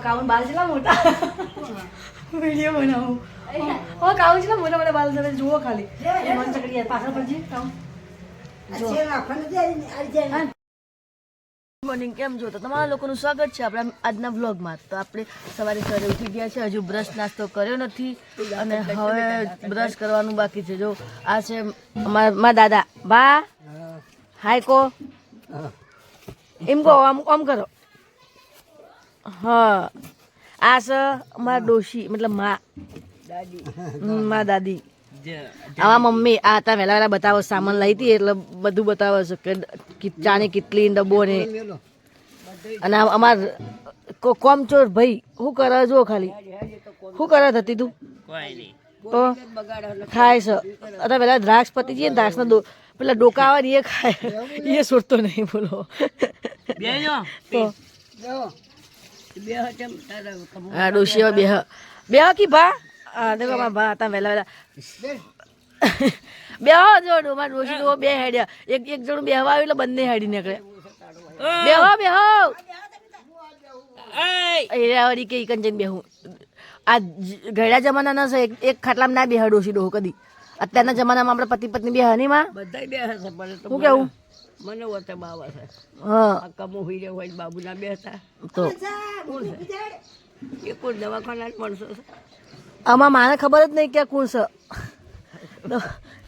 કાઉન બાલ જેટલા મોટા વિડીયો બનાવું કાઉન જેટલા મોટા મોટા બાલ તમે જુઓ ખાલી મન ચકડી પાછળ પડજી કાઉન મોર્નિંગ કેમ છો તો તમારા લોકોનું સ્વાગત છે આપણા આજના વ્લોગમાં. તો આપણે સવારે સવારે ઉઠી ગયા છે, હજુ બ્રશ નાસ્તો કર્યો નથી અને હવે બ્રશ કરવાનું બાકી છે. જો આ છે મારા દાદા બા હાય કો એમ કહો આમ કરો. હા આ છે મારા ડોશી મતલબ મારા દાદી. આમાં મમ્મી આ હતા વહેલા વહેલા બતાવો સામાન લઈ હતી એટલે બધું બતાવે છે કે ચાની કેટલી ડબ્બો ને. અને અમાર કોમચોર ભાઈ શું કરે જો ખાલી શું કરે હતી તું તો ખાય છે. અત્યારે પેલા દ્રાક્ષ પતી જઈએ ને દ્રાક્ષના પેલા ડોકા આવે ને એ ખાય એ છોડતો નહીં બોલો. હા ડોશી બે કી ભા દેખો મારા ભા હતા વહેલા વહેલા બે જોડું મારા ડોશી તો બે હેડ્યા એક જણું બેહવા આવ્યું એટલે બંને હેડી નીકળે. બેહો વળી કે કંચન બેહું આ ઘડા જમાનાના છે એક ખાટલામાં ના બેહ ડોશી ડોહો કદી. અત્યારના જમાનામાં આપણે પતિ પત્ની બેહ નહીં માં બધા બે હશે શું કેવું મને વતે બાવા છે. હા કમો હોઈ રહ્યો હોય બાબુ ના બેસતા તો એ કોઈ દવાખાના મળશો આમાં માને ખબર જ નહીં કે કોણ છે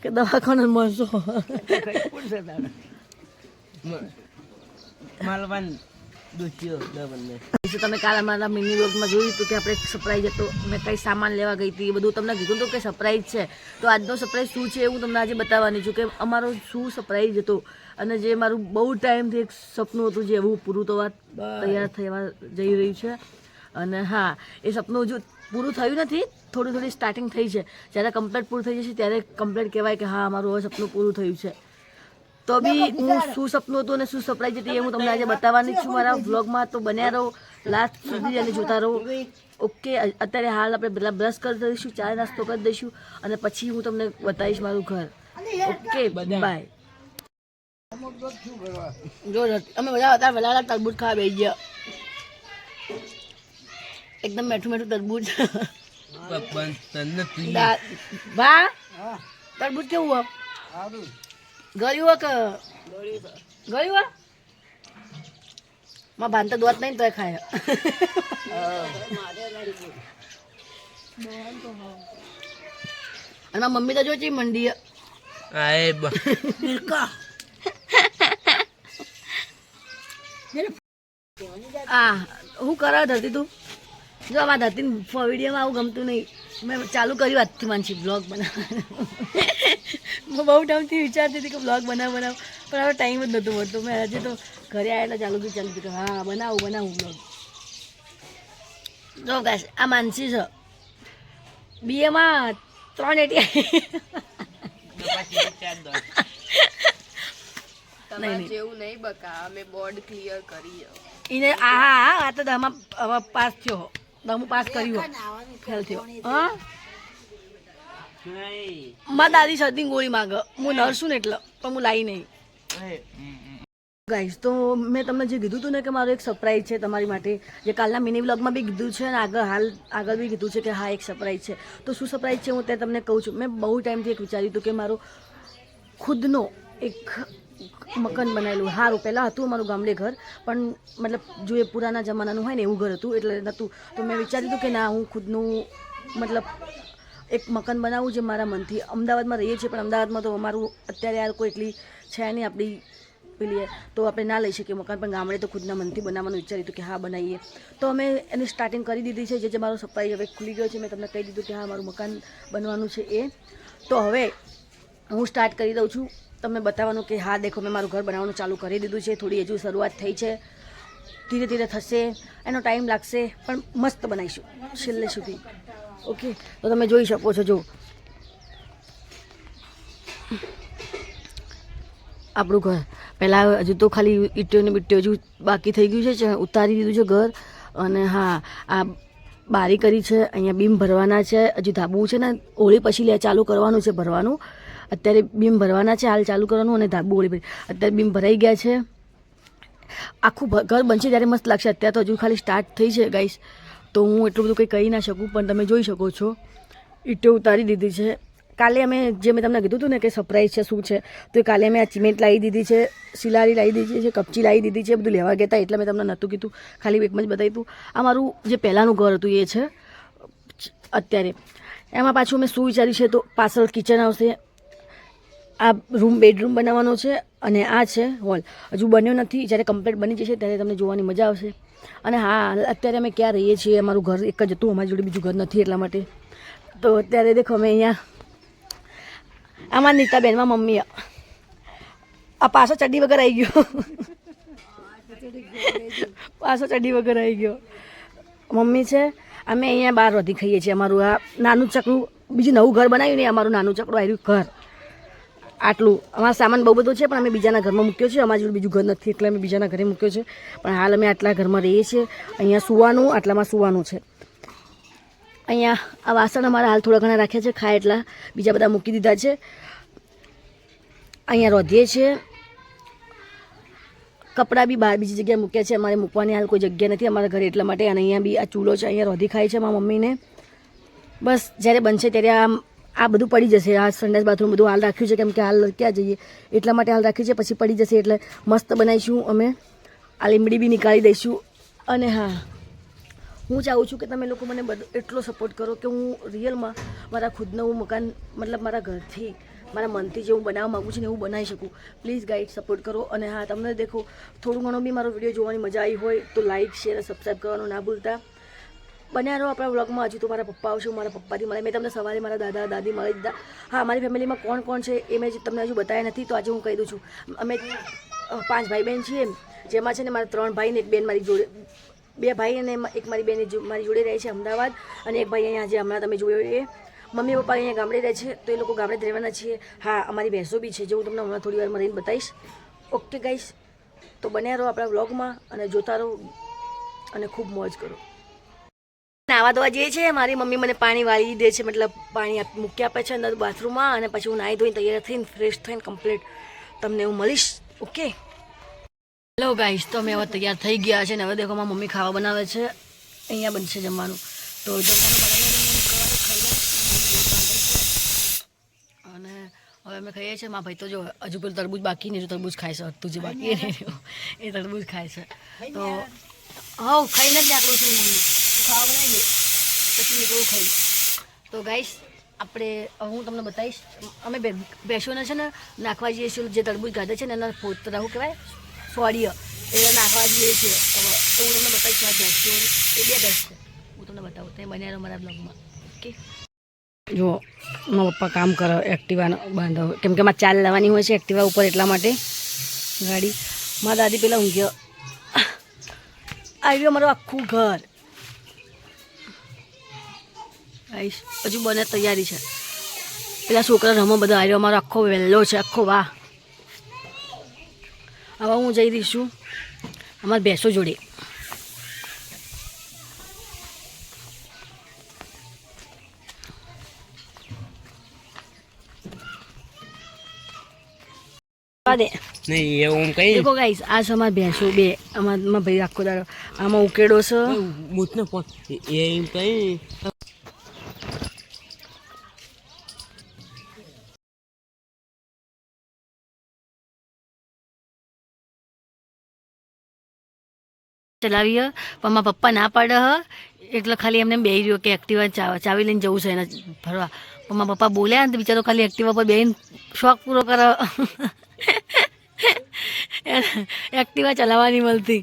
કે દવાખાના મળશો તમે કાલ અમારા મિની બ્લોગમાં જોયું હતું કે આપણે સરપ્રાઈઝ હતો. મેં કઈ સામાન લેવા ગઈ હતી એ બધું તમને કીધું હતું કે સરપ્રાઈઝ છે. તો આજનો સરપ્રાઈઝ શું છે એવું તમને આજે બતાવવાની છું કે અમારો શું સરપ્રાઈઝ હતો અને જે મારું બહુ ટાઈમથી એક સપનું હતું જે એવું પૂરું થવા તૈયાર થવા જઈ રહ્યું છે. અને હા એ સપનું હજુ પૂરું થયું નથી, થોડી સ્ટાર્ટિંગ થઈ છે. જ્યારે કમ્પ્લીટ પૂરું થઈ જશે ત્યારે કમ્પ્લીટ કહેવાય કે હા અમારું હવે સપનું પૂરું થયું છે. તો બી હું શું સપનું હતું અને શું સરપ્રાઈઝ હતી એ હું તમને આજે બતાવવાની છું મારા વ્લોગમાં. તો બન્યા રહો લાસ્ટ સુધી અને જોતા રહો. ઓકે અત્યારે હાલ આપણે પહેલાં બ્રશ કરી દઈશું, ચા નાસ્તો કરી દઈશું અને પછી હું તમને બતાવીશ મારું ઘર. Okay bye. જો અમે બધા હતા વહેલા તરબૂચ ખાવા બેસી ગયા. એકદમ મેઠું તરબૂચ. ભા તરબૂચ કેવું ગળ્યું કે ગળ્યું માં ભાન તો દોત નહીં તો ખાય. અને મારી મમ્મી તો જો છે મંડી હું કરા ધરતી તું જો આમાં ધરતી વિડીયોમાં આવું ગમતું નહીં. મેં ચાલુ કર્યું આજથી માનસી બ્લોગ બનાવવાનું. હું બહુ ટાઈમથી વિચારતી હતી કે બ્લોગ બનાવ પણ હવે ટાઈમ જ નહોતું મળતો. મેં હજી તો ઘરે આવેલા ચાલુ હતી કે હા બનાવું બ્લોગ. જો ગાઈસ આ માનસી છે બીએમાં 380 જેવું નહીં બકા અમે બોર્ડ ક્લિયર કરી એને આ તો દમાં પાસ થયો. 10 પાસ કર્યું ફેલ થયો. હા મારા દાદી સદી ગોળી માંગે હું નર્સું ને એટલે પણ હું લાવી નહીં. ગાઈસ તો મેં તમને જે કીધું હતું ને કે મારો એક સરપ્રાઈઝ છે તમારી માટે, જે કાલના મિની વ્લોગમાં બી કીધું છે અને આગળ બી કીધું છે કે હા એક સરપ્રાઈઝ છે. તો શું સરપ્રાઈઝ છે હું તે તમને કહું છું. મેં બહુ ટાઈમથી એક વિચાર્યું હતું કે મારો ખુદનો એક મકાન બનાવેલું સારું. પહેલાં હતું મારું ગામડે ઘર પણ મતલબ જો એ પુરાના જમાનાનું હોય ને એવું ઘર હતું એટલે નહોતું. તો મેં વિચાર્યું હતું કે ના હું ખુદનું મતલબ એક મકાન બનાવું જે મારા મનથી. અમદાવાદમાં રહીએ છીએ પણ અમદાવાદમાં તો અમારું અત્યારે યાર કોઈ એટલી છે નહીં આપણી પેલી તો આપણે ના લઈ શકીએ મકાન. પણ ગામડે તો ખુદના મનથી બનાવવાનું વિચાર્યું હતું કે હા બનાવીએ. તો અમે એની સ્ટાર્ટિંગ કરી દીધી છે. જે મારો સરપ્રાઈઝ હવે ખુલી ગયો છે. મેં તમને કહી દીધું કે હા મારું મકાન બનવાનું છે એ. તો હવે હું સ્ટાર્ટ કરી દઉં છું તમને બતાવવાનું કે હા દેખો મેં મારું ઘર બનાવવાનું ચાલુ કરી દીધું છે. થોડી હજુ શરૂઆત થઈ છે, ધીરે ધીરે થશે, એનો ટાઈમ લાગશે પણ મસ્ત બનાવીશું છેલ્લે સુધી. ઓકે તો તમે જોઈ શકો છો. જો આપણું ઘર પહેલાં હજુ તો ખાલી ઈંટોને બીટ્યો હજુ બાકી થઈ ગયું છે, ઉતારી દીધું છે ઘર. અને હા આ બારી કરી છે, અહીંયા બીમ ભરવાના છે. હજુ ધાબુ છે ને હોળી પછી ચાલુ કરવાનું છે ભરવાનું. અત્યારે બીમ ભરવાના છે હાલ ચાલુ કરવાનું અને ધાબુ હોળી પછી. અત્યારે બીમ ભરાઈ ગયા છે. આખું ઘર બનશે ત્યારે મસ્ત લાગશે. અત્યારે તો હજુ ખાલી સ્ટાર્ટ થઈ છે ગાઈસ. તો હું એટલું બધું કંઈ કહી ના શકું, પણ તમે જોઈ શકો છો ઈંટો ઉતારી દીધી છે. કાલે અમે જે મેં તમને કીધું હતું ને કે સરપ્રાઈઝ છે શું છે, તો કાલે અમે આ સિમેન્ટ લાવી દીધી છે, સિલારી લાવી દીધી છે, કપચી લાવી દીધી છે, બધું લેવા ગયા હતા એટલે મેં તમને નહોતું કીધું, ખાલી એકમાં જ બતાવ્યું હતું. આ મારું જે પહેલાંનું ઘર હતું એ છે અત્યારે. એમાં પાછું મેં શું વિચાર્યું છે તો પાછળ કિચન આવશે, આ બેડરૂમ બનાવવાનો છે અને આ છે હોલ. હજુ બન્યો નથી, જ્યારે કમ્પ્લીટ બની જશે ત્યારે તમને જોવાની મજા આવશે. અને હા, અત્યારે અમે ક્યાં રહીએ છીએ, અમારું ઘર એક જ હતું, અમારી જોડે બીજું ઘર નથી એટલા માટે. તો અત્યારે દેખો અમે અહીંયા આમાં નીતાબેનમાં મમ્મી આ પાછો ચડ્ડી વગર આવી ગયો, પાછો ચડ્ડી વગર આવી ગયો. મમ્મી છે, અમે અહીંયા બહાર વધી ખાઈએ છીએ. અમારું આ નાનું ચકડું, બીજું નવું ઘર બનાવ્યું ને અમારું નાનું ચકડું આવ્યું ઘર. આટલું અમારો સામાન બહુ બધો છે, પણ અમે બીજાના ઘરમાં મૂક્યો છે. અમારી જોડે બીજું ઘર નથી એટલે અમે બીજાના ઘરે મૂક્યો છે. પણ હાલ અમે આટલા ઘરમાં રહીએ છીએ. અહીંયા સૂવાનું, આટલામાં સૂવાનું છે. અહીંયા આ વાસણ અમારા હાલ થોડા ઘણા રાખ્યા છે, ખાય એટલા, બીજા બધા મૂકી દીધા છે. અહીંયા રોધીએ છીએ. કપડાં બી બહાર બીજી જગ્યાએ મૂક્યા છે, અમારે મૂકવાની હાલ કોઈ જગ્યા નથી અમારા ઘરે એટલા માટે. અને અહીંયા બી આ ચૂલો છે, અહીંયા રોધી ખાય છે મારા મમ્મીને. બસ જ્યારે બનશે ત્યારે આ બધું પડી જશે. આ સંડાસ બાથરૂમ બધું હાલ રાખ્યું છે, કેમ કે હાલ ક્યાં જઈએ એટલા માટે હાલ રાખ્યું છે. પછી પડી જશે એટલે મસ્ત બનાવીશું અમે. આ લીમડી બી નીકાળી દઈશું. અને હા, હું ચાહું છું કે તમે લોકો મને એટલો સપોર્ટ કરો કે હું રિયલમાં મારા ખુદનું મકાન, મતલબ મારા ઘરથી, મારા મનથી જે હું બનાવવા માગું છું ને એવું બનાવી શકું. પ્લીઝ ગાઈડ સપોર્ટ કરો. અને હા, તમને દેખો થોડું ઘણું બી મારો વિડીયો જોવાની મજા આવી હોય તો લાઇક, શેર અને સબસ્ક્રાઈબ કરવાનું ના ભૂલતા. બન્યા રહો આપણા વ્લોગમાં. હજુ તો મારા પપ્પા આવશે, મારા પપ્પાથી મળે. મેં તમને સવારે મારા દાદા દાદી મળી દીધા. હા, મારી ફેમિલીમાં કોણ કોણ છે એ મેં તમને હજુ બતાવ્યા નથી, તો આજે હું કહી દઉં છું. અમે 5 ભાઈ બહેન છીએ, જેમાં છે ને મારા 3 ભાઈ ને 1 બેન મારી જોડે, 2 ભાઈ અને એક મારી બેન મારી જોડે રહે છે અમદાવાદ, અને એક ભાઈ અહીંયા જે હમણાં તમે જોયો એ. મમ્મી પપ્પા અહીંયા ગામડે રહે છે, તો એ લોકો ગામડે જ રહેવાના છીએ. હા, અમારી ભેંસો બી છે, જે હું તમને હમણાં થોડી વારમાં રહીને બતાવીશ. ઓકે ગાઈસ, તો બન્યા રહો આપણા વ્લોગમાં અને જોતા રહો અને ખૂબ મોજ કરો. નાવા ધોવા જઈએ છે. મારી મમ્મી મને પાણી વાળી દે છે, મતલબ પાણી મૂકી આપે છે અંદર બાથરૂમમાં, અને પછી હું નાહી ધોઈને તૈયાર થઈને ફ્રેશ થઈને કમ્પ્લીટ તમને હું મળીશ. ઓકે, હેલો ગાઈસ, તો અમે હવે તૈયાર થઈ ગયા છે ને હવે દેખો મારી મમ્મી ખાવા બનાવે છે. અહીંયા બનશે જમવાનું, તો જમવાનું અને હવે અમે ખાઈએ છીએ. મારા ભાઈ તો જો હજુ પેલું તરબૂચ બાકી નહીં, જો તરબૂચ ખાય છે, તું જે બાકી એ તરબૂચ ખાય છે. તો હા, ખાઈને જ આટલું છું મમ્મી, ખાવા બનાવી દે પછી નીકળું ખાઈ. તો ગાઈસ, આપણે હું તમને બતાવીશ, અમે ભેંસોને છે ને નાખવા જઈએ છીએ જે તરબૂચ ગાધે છે ને એના ફોતરા, શું કહેવાય, સોડિયો, એટલે નાખવા જઈએ છીએ. તો હું તમને બતાવીશ મારા ભેંસો, એ 2 ભેંસ છે, હું તમને બતાવું. તે બન્યા રહો મારા બ્લોગમાં. ઓકે, જો મારા પપ્પા કામ કરે એક્ટિવાને બાંધો, કેમ કે મારે ચાલ લેવાની હોય છે એક્ટિવા ઉપર, એટલા માટે ગાડી. મારા દાદી પેલા ઊંઘ્યો. આવ્યું અમારું આખું ઘર. આવીશ હજુ બને તૈયારી છે. પેલા છોકરા રમો બધા આવ્યો, અમારો આખો વહેલો છે આખો. વાહ, હવે હું જઈ રહી છું અમારી ભેંસો જોડે. દેખો ગાઈસ, આ છે અમારી ભેંસો 2. અમારા ભાઈ આખો દાડો આમાં ઉકેડો છે. ચલાવીએ પણ મારા પપ્પા ના પાડે હ, એટલે ખાલી એમને બેહી રહ્યો કે એક્ટિવા ચાવી લઈને જવું છે એને ફરવા. પણ મારા પપ્પા બોલ્યા ને તો બિચારો ખાલી એક્ટિવા પર બેહીને શોખ પૂરો કરે. એક્ટિવા ચલાવવાની મળતી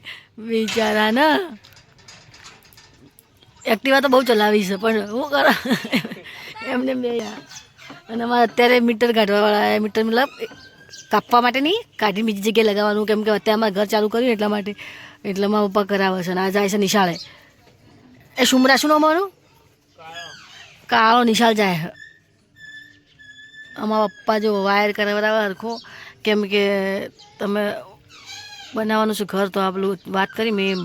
બિચારા ને. એક્ટિવા તો બહુ ચલાવી છે પણ શું કરે એમને બે. અને અમારે અત્યારે મીટર કાઢવાવાળા, મીટર મતલબ કાપવા માટે નહીં, કાઢીને બીજી જગ્યાએ લગાવવાનું, કેમ કે અત્યારે અમારે ઘર ચાલુ કર્યું એટલા માટે. એટલે મારા પપ્પા કરાવે છે. અને આ જાય છે નિશાળે. એ સુમરા શું અમારું કાળો નિશાળ જાય. અમારા પપ્પા જો વાયર કરાવડાવે હરખો, કેમ કે તમે બનાવવાનું છે ઘર, તો આ પેલું વાત કરી મેં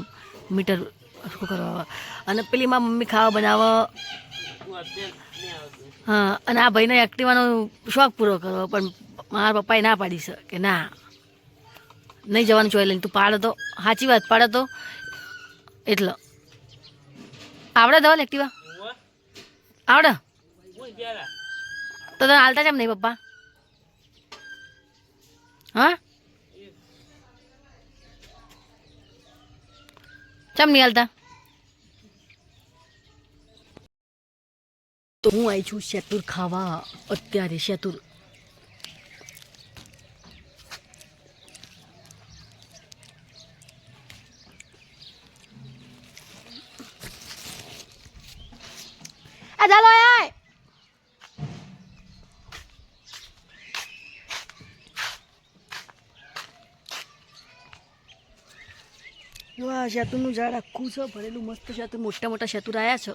મીટર હરખું કરવા. અને પેલી મારી મમ્મી ખાવા બનાવે. હા, અને આ ભાઈને એક્ટિવાનો શોખ પૂરો કરવો, પણ મારા પપ્પાએ ના પાડી છે કે ના નહીં જવાનું ચોય લઈને. તું પાડે તો સાચી વાત, પાડે તો એટલે આવડે ધવલ એક્ટિવા આવડે તો તને હાલતા કેમ નહીં પપ્પા હા કેમ નહીં હાલતા તો હું આવી છું શેતુર ખાવા અત્યારે શેતુર આ ચાલો આય જો આ શેતુરનું ઝાડ આખું છે ભરેલું મસ્ત શેતુર મોટા મોટા શેતુર આવ્યા છે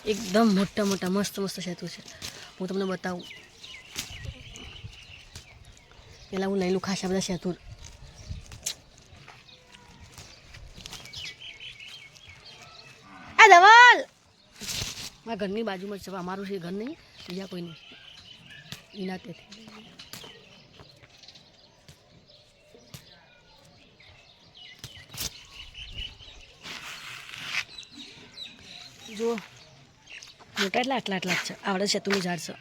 એકદમ મોટા મોટા મસ્ત મસ્ત શેતુર છે હું તમને બતાવું પહેલાં હું લઈ લઉં ખાસા બધા શેતુર આ ધવલ મારા ઘરની બાજુમાં જ છે અમારું છે ઘર નહીં બીજા કોઈ નહીં એના તેથી જો મોટા એટલા આટલા આટલા જ છે આવડે શેતુનું ઝાડ છે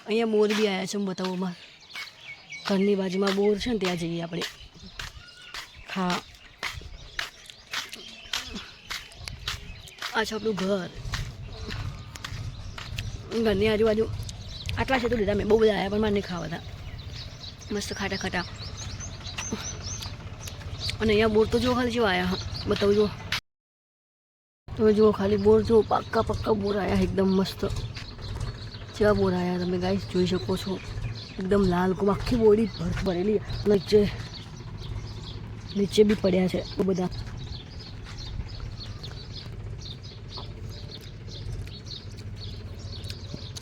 અહીંયા બોર બી આવ્યા છે હું બતાવું અમારે ઘરની બાજુમાં બોર છે ને ત્યાં જઈએ આપણે હા આ છે આપણું ઘર ઘરની આજુબાજુ આટલા શેતુ લીધા મેં બહુ બધા આવ્યા પણ મારે નહીં ખાવા હતા મસ્ત ખાટા ખાટા અને અહીંયા બોર તો જો ખાલી જેવા આવ્યા બતાવું જો તમે જુઓ ખાલી બોર જુઓ પાક્કા પક્કા બોર આવ્યા એકદમ મસ્ત જેવા બોર આવ્યા તમે ગાઈસ જોઈ શકો છો એકદમ લાલ કુમ આખી બોડી ભરેલી નીચે બી પડ્યા છે બધા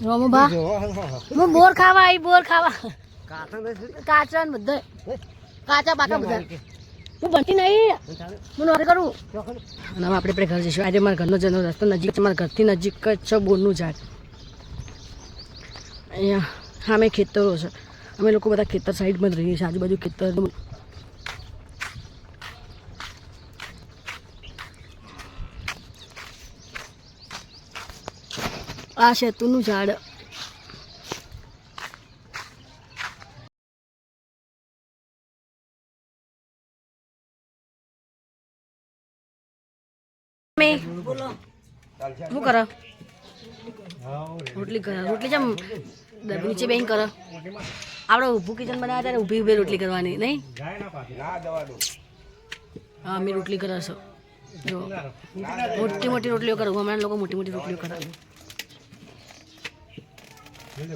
હું બોર ખાવા આવી બોર ખાવા કાચા ને બધા કાચા પાકા બધા હું ભણતી નહીં હું નોકરી કરું અને હવે આપણે ઘર જઈશું આજે મારા ઘરનો જનો રસ્તો નજીક છે મારા ઘરથી નજીક જ છે બોરનું ઝાડ અહીંયા સામે ખેતરો છે અમે લોકો બધા ખેતર સાઈડમાં જ રહીએ છીએ આજુબાજુ ખેતર આ શેતુનું ઝાડ શું કરો રોટલી કરે રોટલી જેમ નીચે બેન કરો આપણે ઊભું કિચન બનાવ્યા ત્યારે ઊભી ઊભી રોટલી કરવાની નહીં હા મેં રોટલી કરે છો જો મોટી મોટી રોટલીઓ કરું હમણાં લોકો મોટી મોટી રોટલીઓ કરે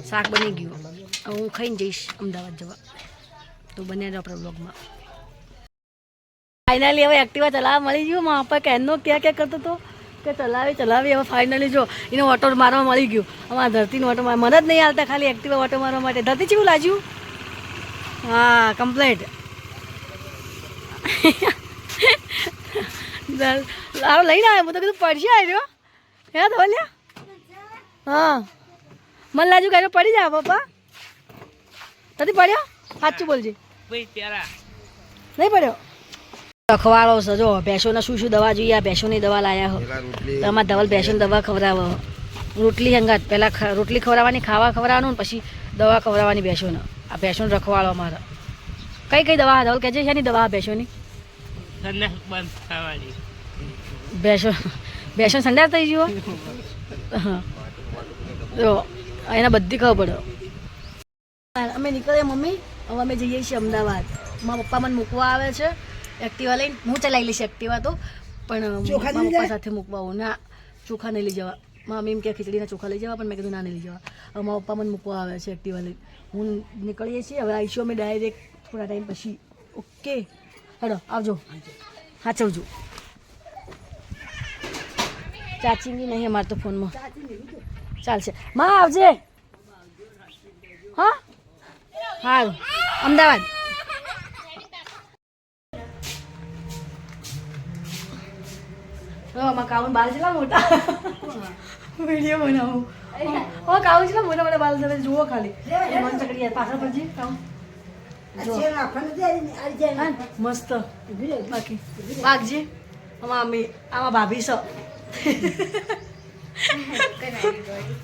શાક બની ગયું હવે હું ખાઈને જઈશ અમદાવાદ જવા તો બન્યા આપણા બ્લોગમાં ફાઇનલી હવે એક્ટિવા ચલાવવા મળી ગયું મારા પપ્પા કેનો ક્યાં ક્યાં કરતો હતો કે ચલાવી હવે ફાઇનલી જો એને ઓટો મારવા મળી ગયું અમારા ધરતીનો ઓટો મને જ નહીં આવતા ખાલી એક્ટિવા ઓટો મારવા માટે ધરતી કેવું લાગ્યું હા કમ્પ્લેટ સારું લઈને આવ્યો હું તો કીધું પડશે આવ્યો હે ધોલ્યા હા મને લાગ્યું કે પડી જાય પપ્પા નથી પડ્યો સાચું બોલજે નહીં પડ્યો રખવાળો છે જો ભેંસોને શું શું દવા જોઈએ આ ભેંસોની દવા લાયા હો તમારા ધવલ ભેંસોની દવા ખવડાવો રોટલી હંગાત પહેલાં રોટલી ખવડાવવાની ખાવા ખવડાવવાનું પછી દવા ખવડાવવાની ભેંસોને આ ભેંસોને રખવાળો મારે કઈ કઈ દવા ધવલ કહે છે શેની દવા ભેંસોની ભેંસો સંડાસ થઈ ગયો હા જો એના બધી ખબર પડે અમે નીકળીએ મમ્મી હવે અમે જઈએ છીએ અમદાવાદ મારા પપ્પા મને મૂકવા આવે છે એક્ટિવા લઈને હું ચલાવી લઈશ એક્ટિવા તો પણ મારા પપ્પા સાથે મૂકવા આવું ના ચોખા નહીં લઈ જવા મમ્મી એમ કે ખીચડીના ચોખા લઈ જવા પણ મેં કીધું ના નહીં લઈ જવા હવે મારા પપ્પા મને મૂકવા આવે છે એક્ટિવા લઈને હું નીકળીએ છીએ હવે આવીશું અમે ડાયરેક્ટ થોડા ટાઈમ પછી ઓકે હેડો આવજો સાચવજો ચાચીની નહીં અમારે તો ફોનમાં ચાલશે માં આવજે હા સારું અમદાવાદ કાઉન બાલ છે મોટા વિડીયો બનાવું કાઉન છે મોટા મોટા બાલ તમે જુઓ ખાલી મન ચકડી પાછળ પછી કાઉન મસ્ત બાકી વાગજી આમાં ભાભી છે દુકાન આવી ગઈ